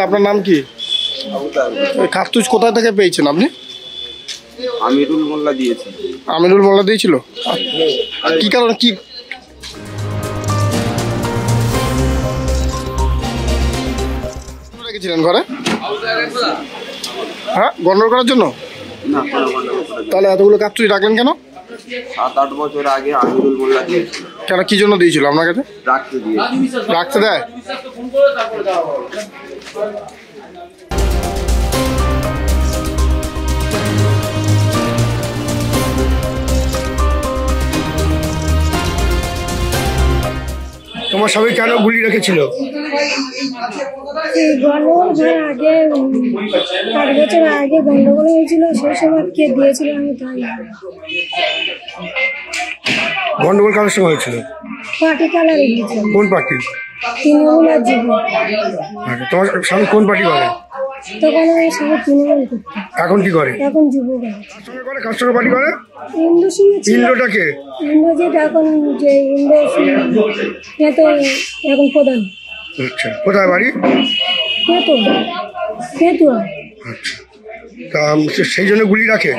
আপনার নাম কি? কার্তুজ কোথা থেকে পেয়েছেন আপনি? আমিরুল মোল্লা দিয়েছে। আমিরুল মোল্লা দিয়েছিল? কি কারণে কি রেখেছিলেন ঘরে? হ্যাঁ, গন্ডগোল করার জন্য? না, তাহলে এতগুলো কার্তুজ রাখলেন কেন? 7-8 বছর আগে আমিরুল মোল্লা দিয়েছিল। কেন, কি জন্য দিয়েছিল আপনার কাছে? রাখতে দিয়েছে। রাখতে দেয়? তোমার স্বামী কেন গুলি রেখেছিল? আগে 8 বছর আগে গন্ডগোল হয়েছিল, সেই সময় কে দিয়েছিল আমি তাই। গন্ডগোল কারোর সঙ্গে হয়েছিল? Party colour. কোন পার্টি? তৃণমূল আর যুব। তোমার স্বামী কোন পার্টি করে? তখন আমি সবাই তৃণমূল করতাম। এখন কি করে? এখন যুব করে। কার সঙ্গে পার্টি করে? ইন্দ্র সিং। ইন্দ্রটাকে? ইন্দ্রজিৎ এখন যে ইন্দ্র সিং তো এখন প্রধান। আচ্ছা, কোথায় বাড়ি? পেতুয়া। আচ্ছা, তা সেই জন্য গুলি রাখে?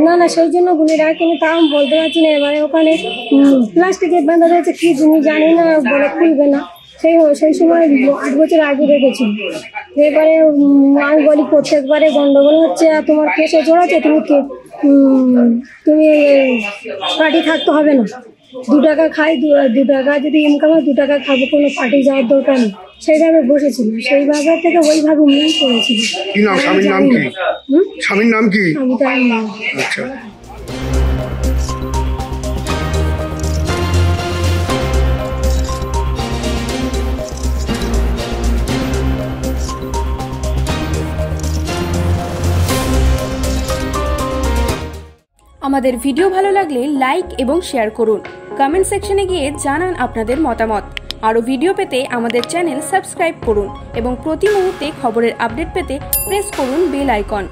না, সেই জন্য গুলি রাখিনি, তা আমি বলতে পারছি না। এবারে ওখানে প্লাস্টিকের বাঁধা রয়েছে, কি জিনিস জানি না, বলে খুলবে না। সেই সময় 8 বছর আগে রেখেছি। এবারে আমি বলি প্রত্যেকবারে গন্ডগোল হচ্ছে আর তোমার কেসে জড়াচ্ছে, তুমি পার্টি থাকতে হবে না। 2 টাকা খাই, 2 টাকা যদি ইনকাম হয় 2 টাকা খাবো, কোনো পার্টি যাওয়ার দরকার নেই। সেইভাবে বসেছিল, সেইভাবে থেকে ওইভাবে মেন করেছিল। কি নাম? স্বামীর নাম কি? স্বামীর নাম কি? আমি তাই না। আচ্ছা, আমাদের ভিডিও ভালো লাগলে লাইক এবং শেয়ার করুন। কমেন্ট সেকশনে গিয়ে জানান আপনাদের মতামত। আরও ভিডিও পেতে আমাদের চ্যানেল সাবস্ক্রাইব করুন এবং প্রতি মুহূর্তে খবরের আপডেট পেতে প্রেস করুন বেল আইকন।